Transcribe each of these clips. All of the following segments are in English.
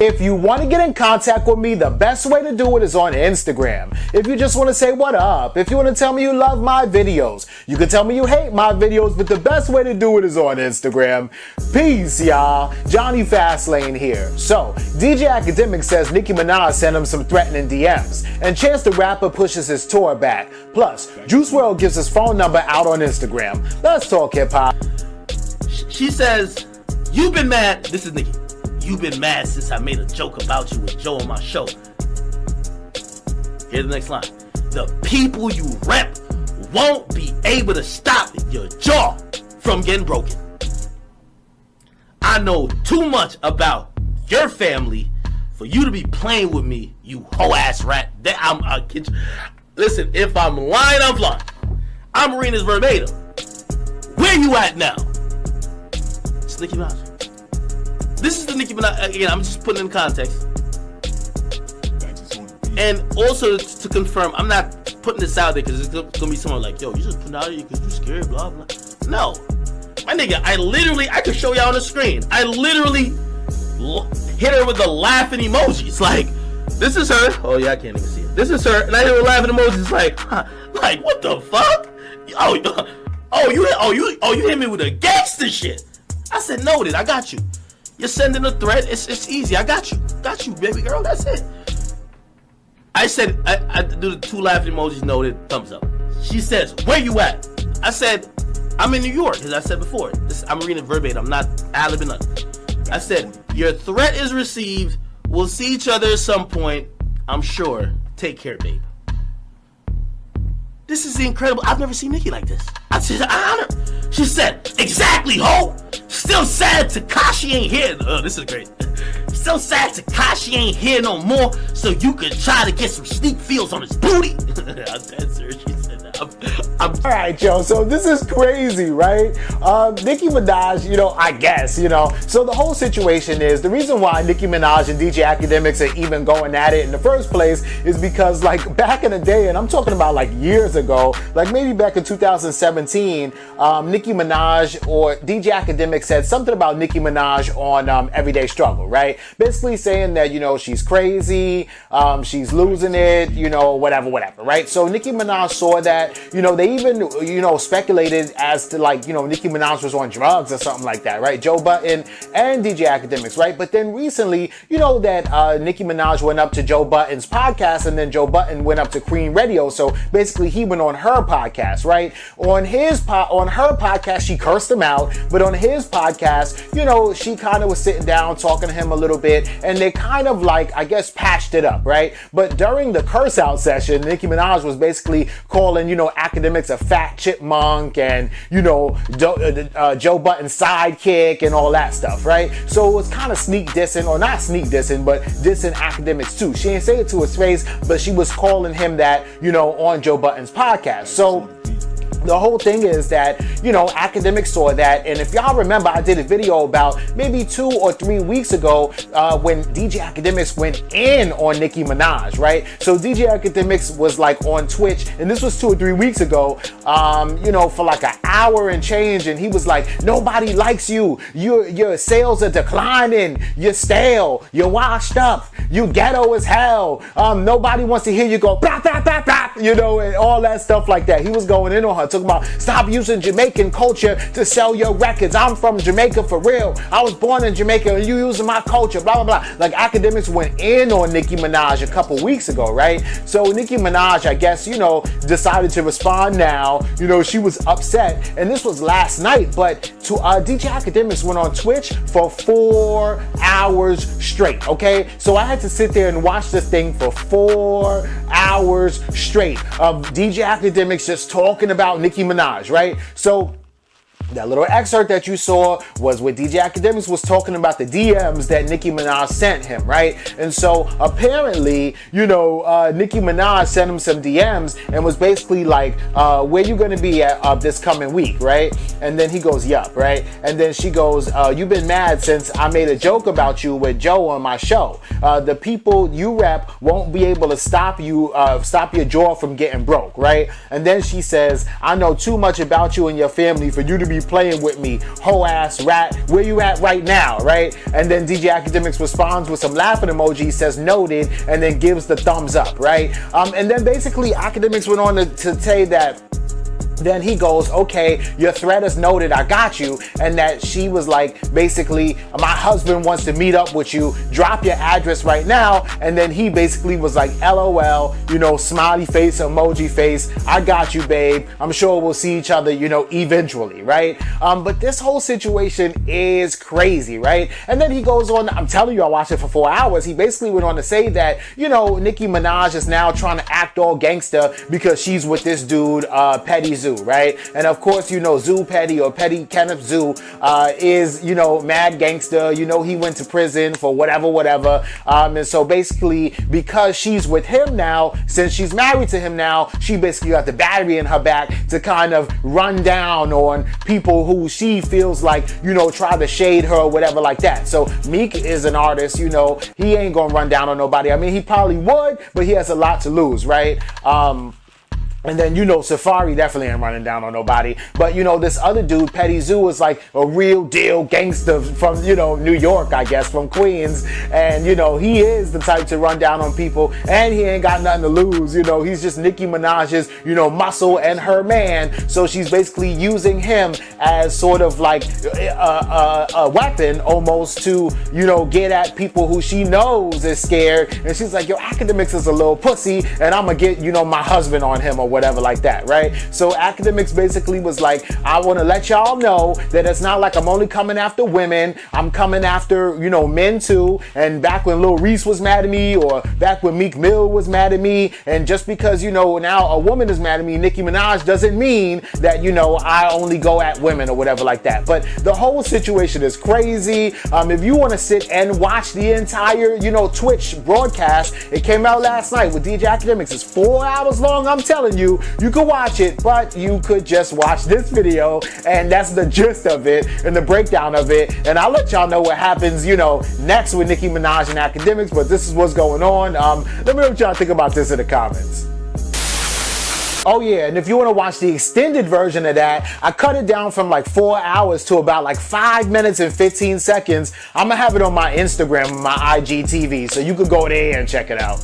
If you want to get in contact with me, the best way to do it is on Instagram. If you just want to say what up, if you want to tell me you love my videos, you can tell me you hate my videos, but the best way to do it is on Instagram. Peace, y'all. Jonny Fastlane here. So, DJ Akademiks says Nicki Minaj sent him some threatening DMs, and Chance the Rapper pushes his tour back. Plus, Juice WRLD gives his phone number out on Instagram. Let's talk hip-hop. She says, "You've been mad." This is Nicki. "You've been mad since I made a joke about you with Joe on my show." Here's the next line. "The people you rep won't be able to stop your jaw from getting broken. I know too much about your family for you to be playing with me, you hoe-ass rat." Listen, if I'm lying, I'm lying. I'm reading this verbatim. Where you at now? It's Nicki Minaj. This is the Nicki Minaj. Again, I'm just putting in context. And also to confirm, I'm not putting this out there because it's going to be someone like, "Yo, you just putting it out there because you scared, blah, blah." No. My nigga, I could show y'all on the screen. I literally hit her with the laughing emojis. Like, this is her. Oh, yeah, I can't even see it. This is her. And I hit her with laughing emojis like, like, what the fuck? You hit me with a gangster shit. I said, noted, I got you. You're sending a threat. It's easy. I got you. Got you, baby girl. That's it. I said, I do the two laughing emojis, noted, thumbs up. She says, "Where you at?" I said, "I'm in New York," as I said before. I'm reading it verbatim. I'm not ad-libbing nothing. I said, "Your threat is received. We'll see each other at some point, I'm sure. Take care, babe." This is incredible. I've never seen Nicki like this. I said, she said, "Exactly, ho. Still sad Tekashi ain't here." Oh, this is great. "Still sad Tekashi ain't here no more, so you could try to get some sneak feels on his booty." I'm dead serious. She said that. All right, yo, so this is crazy, right? Nicki Minaj, I guess, So the whole situation is, the reason why Nicki Minaj and DJ Akademiks are even going at it in the first place is because, like, back in the day, and I'm talking about, like, years ago, like maybe back in 2017, Nicki Minaj or DJ Akademiks said something about Nicki Minaj on Everyday Struggle, right? Basically saying that, she's crazy, she's losing it, whatever, right? So Nicki Minaj saw that, they even, speculated as to, like, Nicki Minaj was on drugs or something like that, right? Joe Budden and DJ Akademiks, right? But then recently, that Nicki Minaj went up to Joe Budden's podcast, and then Joe Budden went up to Queen Radio. So basically he went on her podcast, right? On her podcast, she cursed him out, but on his podcast, she kind of was sitting down talking to him a little bit, and they kind of, like, I guess, patched it up, right? But during the curse out session, Nicki Minaj was basically calling, Akademiks a fat chipmunk, and Joe Budden's sidekick and all that stuff, right? So it was kind of sneak dissing, or not sneak dissing, but dissing Akademiks too. She didn't say it to his face, but she was calling him that, on Joe Budden's podcast. So the whole thing is that, Akademiks saw that, and if y'all remember, I did a video about maybe 2 or 3 weeks ago when DJ Akademiks went in on Nicki Minaj, right? So DJ Akademiks was, like, on Twitch, and this was 2 or 3 weeks ago, for like an hour and change, and he was like, "Nobody likes you. Your sales are declining. You're stale. You're washed up. You ghetto as hell. Nobody wants to hear you go blah, blah, blah, blah," and all that stuff like that. He was going in on her, talking about, "Stop using Jamaican culture to sell your records. I'm from Jamaica for real. I was born in Jamaica and you using my culture, blah, blah, blah." Like, Akademiks went in on Nicki Minaj a couple weeks ago, right? So Nicki Minaj, I guess, decided to respond now. She was upset, and this was last night, but DJ Akademiks went on Twitch for 4 hours straight, okay? So I had to sit there and watch this thing for 4 hours straight of DJ Akademiks just talking about Nicki Minaj, right? So that little excerpt that you saw was where DJ Akademiks was talking about the DMs that Nicki Minaj sent him, right? And so apparently, Nicki Minaj sent him some DMs and was basically like, "Where you gonna be at this coming week, right?" And then he goes, "Yup," right? And then she goes, "You've been mad since I made a joke about you with Joe on my show. The people you rep won't be able to stop your jaw from getting broke," right? And then she says, "I know too much about you and your family for you to be be playing with me, hoe ass rat, where you at right now, right? And then DJ Akademiks responds with some laughing emoji, says noted, and then gives the thumbs up, right? And then basically Akademiks went on to say that then he goes, okay, your threat is noted, I got you. And that she was like, basically, my husband wants to meet up with you, drop your address right now. And then he basically was like, LOL, you know, smiley face, emoji face, I got you, babe. I'm sure we'll see each other, you know, eventually, right? But this whole situation is crazy, right? And then he goes on, I'm telling you, I watched it for 4 hours. He basically went on to say that, you know, Nicki Minaj is now trying to act all gangster because she's with this dude, Petty Zoo, right? And of course, you know, Zoo Petty or Petty Kenneth Zoo is, you know, mad gangster. You know, he went to prison for whatever. And so basically, because she's with him now, since she's married to him now, she basically got the battery in her back to kind of run down on people who she feels like, you know, try to shade her or whatever like that. So Meek is an artist, you know, he ain't gonna run down on nobody. I mean, he probably would, but he has a lot to lose, right? And then, you know, Safari definitely ain't running down on nobody. But, you know, this other dude, Petty Zoo, is like a real deal gangster from, you know, New York, I guess, from Queens. And, you know, he is the type to run down on people. And he ain't got nothing to lose. You know, he's just Nicki Minaj's, you know, muscle and her man. So she's basically using him as sort of like a weapon almost to, you know, get at people who she knows is scared. And she's like, yo, Akademiks is a little pussy. And I'm going to get, you know, my husband on him or whatever like that, right? So Akademiks basically was like, I want to let y'all know that it's not like I'm only coming after women. I'm coming after, you know, men too. And back when Lil Reese was mad at me, or back when Meek Mill was mad at me, and just because, you know, now a woman is mad at me, Nicki Minaj, doesn't mean that, you know, I only go at women or whatever like that. But the whole situation is crazy. If you want to sit and watch the entire, you know, Twitch broadcast, it came out last night with DJ Akademiks. It's 4 hours long, I'm telling you. You could watch it, but you could just watch this video, and that's the gist of it and the breakdown of it. And I'll let y'all know what happens, you know, next with Nicki Minaj and Akademiks, but this is what's going on. Let me know what y'all think about this in the comments. Oh yeah, and if you want to watch the extended version of that, I cut it down from like 4 hours to about like 5 minutes and 15 seconds. I'm gonna have it on my Instagram and my IGTV, so you could go there and check it out.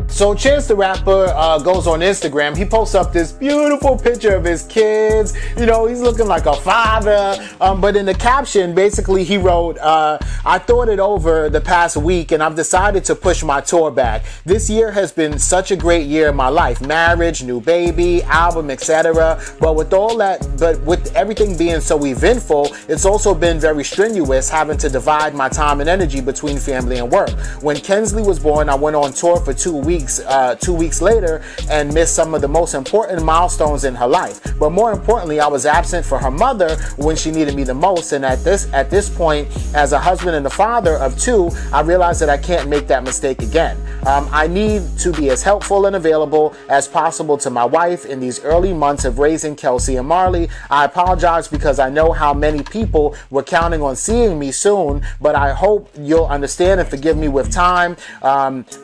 So Chance the Rapper goes on Instagram. He posts up this beautiful picture of his kids. You know, he's looking like a father. But in the caption, basically he wrote, I thought it over the past week and I've decided to push my tour back. This year has been such a great year in my life. Marriage, new baby, album, etc. But with everything being so eventful, it's also been very strenuous having to divide my time and energy between family and work. When Kensley was born, I went on tour for 2 weeks. 2 weeks later and missed some of the most important milestones in her life. But more importantly, I was absent for her mother when she needed me the most. And at this point, as a husband and a father of 2, I realized that I can't make that mistake again. I need to be as helpful and available as possible to my wife in these early months of raising Kelsey and Marley. I apologize because I know how many people were counting on seeing me soon, but I hope you'll understand and forgive me with time.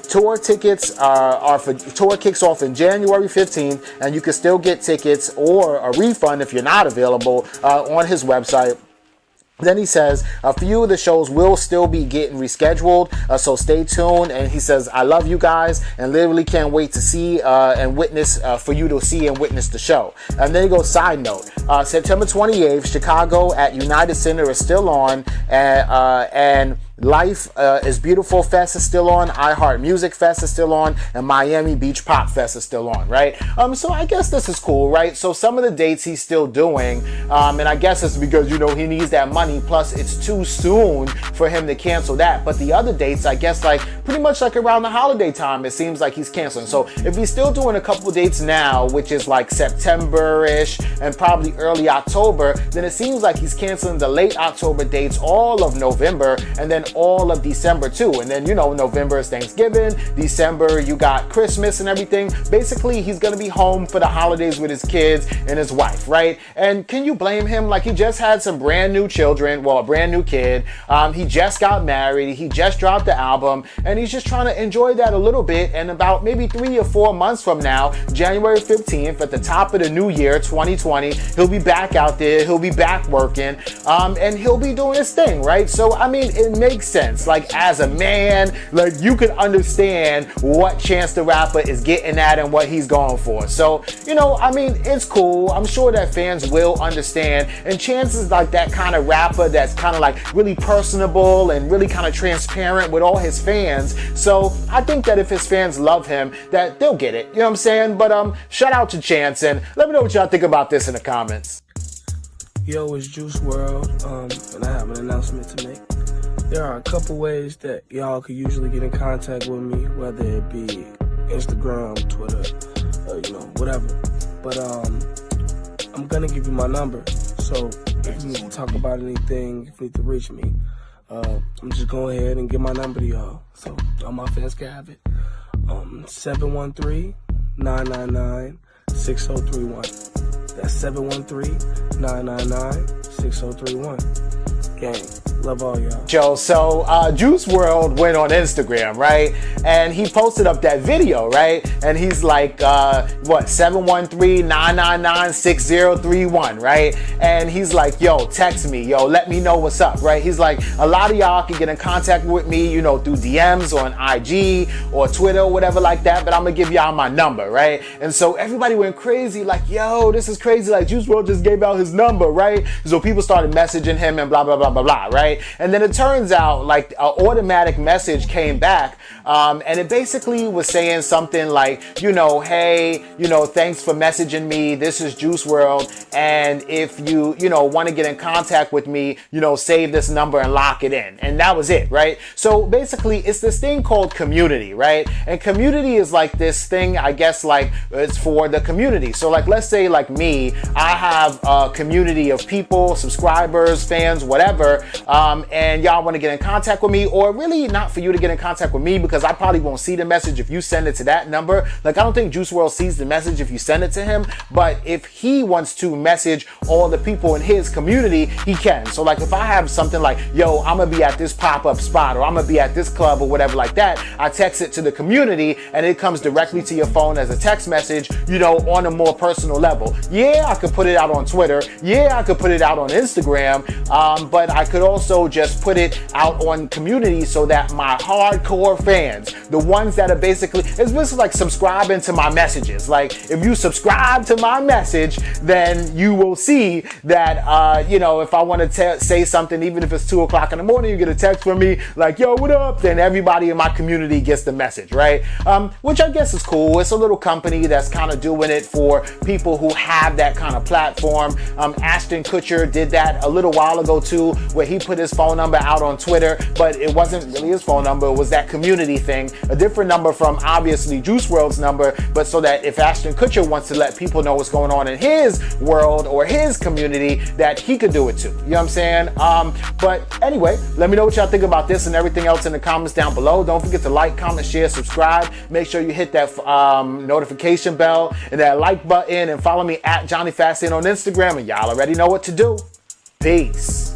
Tour kicks off in January 15th, and you can still get tickets or a refund if you're not available on his website. Then he says a few of the shows will still be getting rescheduled, so stay tuned. And he says, I love you guys and literally can't wait to see and witness for you to see and witness the show. And then he goes, side note, September 28th, Chicago at United Center is still on, and Life is Beautiful Fest is still on, iHeart Music Fest is still on, and Miami Beach Pop Fest is still on, right? So I guess this is cool, right? So some of the dates he's still doing, and I guess it's because, you know, he needs that money, plus it's too soon for him to cancel that. But the other dates, I guess, like pretty much like around the holiday time, it seems like he's canceling. So if he's still doing a couple dates now, which is like September-ish and probably early October, then it seems like he's canceling the late October dates, all of November, and then and all of December too. And then, you know, November is Thanksgiving, December you got Christmas and everything. Basically, he's gonna be home for the holidays with his kids and his wife, right? And can you blame him? Like, he just had some brand new children, well, a brand new kid. He just got married, he just dropped the album, and he's just trying to enjoy that a little bit. And about maybe 3 or 4 months from now, January 15th, at the top of the new year, 2020, he'll be back out there, he'll be back working, and he'll be doing his thing, right? So, I mean, it makes sense. Like, as a man, like, you can understand what Chance the Rapper is getting at and what he's going for. So, you know, I mean, it's cool. I'm sure that fans will understand. And Chance is like that kind of rapper that's kind of like really personable and really kind of transparent with all his fans. So I think that if his fans love him, that they'll get it. You know what I'm saying? But shout out to Chance, and let me know what y'all think about this in the comments. Yo, it's Juice World, and I have an announcement to make. There are a couple ways that y'all could usually get in contact with me, whether it be Instagram, Twitter, you know, whatever. But I'm gonna give you my number, so if you need to talk about anything, if you need to reach me, I'm just going ahead and give my number to y'all, so all my fans can have it. 713-999-6031. That's 713-999-6031. Gang. Love all y'all. Joe, so Juice World went on Instagram, right? And he posted up that video, right? And he's like, 713-999-6031, right? And he's like, yo, text me, yo, let me know what's up, right? He's like, a lot of y'all can get in contact with me, you know, through DMs on IG or Twitter or whatever like that, but I'm gonna give y'all my number, right? And so everybody went crazy, like, yo, this is crazy, like Juice World just gave out his number, right? So people started messaging him and blah, blah, blah, blah, blah, right? And then it turns out like an automatic message came back, and it basically was saying something like, you know, hey, you know, thanks for messaging me. This is Juice World, and if you know, want to get in contact with me, you know, save this number and lock it in. And that was it, right? So basically, it's this thing called community, right? And community is like this thing, I guess, like it's for the community. So like, let's say like me, I have a community of people, subscribers, fans, whatever. And y'all want to get in contact with me, or really not for you to get in contact with me, because I probably won't see the message if you send it to that number. Like, I don't think Juice World sees the message if you send it to him, but if he wants to message all the people in his community, he can. So like, if I have something like, yo, I'm gonna be at this pop-up spot, or I'm gonna be at this club or whatever like that, I text it to the community and it comes directly to your phone as a text message, you know, on a more personal level. Yeah, I could put it out on Twitter. Yeah, I could put it out on Instagram, but I could also just put it out on community so that my hardcore fans, the ones that are basically, it's basically like subscribing to my messages. Like, if you subscribe to my message, then you will see that, you know, if I want to say something, even if it's 2 o'clock in the morning, you get a text from me like, yo, what up? Then everybody in my community gets the message, right? Which I guess is cool. It's a little company that's kind of doing it for people who have that kind of platform. Ashton Kutcher did that a little while ago too, where he put his phone number out on Twitter, but it wasn't really his phone number, it was that community thing, a different number from obviously Juice WRLD's number, but so that if Ashton Kutcher wants to let people know what's going on in his world or his community, that he could do it too. You know what I'm saying? But anyway, let me know what y'all think about this and everything else in the comments down below. Don't forget to like, comment, share, subscribe. Make sure you hit that notification bell and that like button, and follow me at Jonny Fastlane on Instagram, and y'all already know what to do. Peace.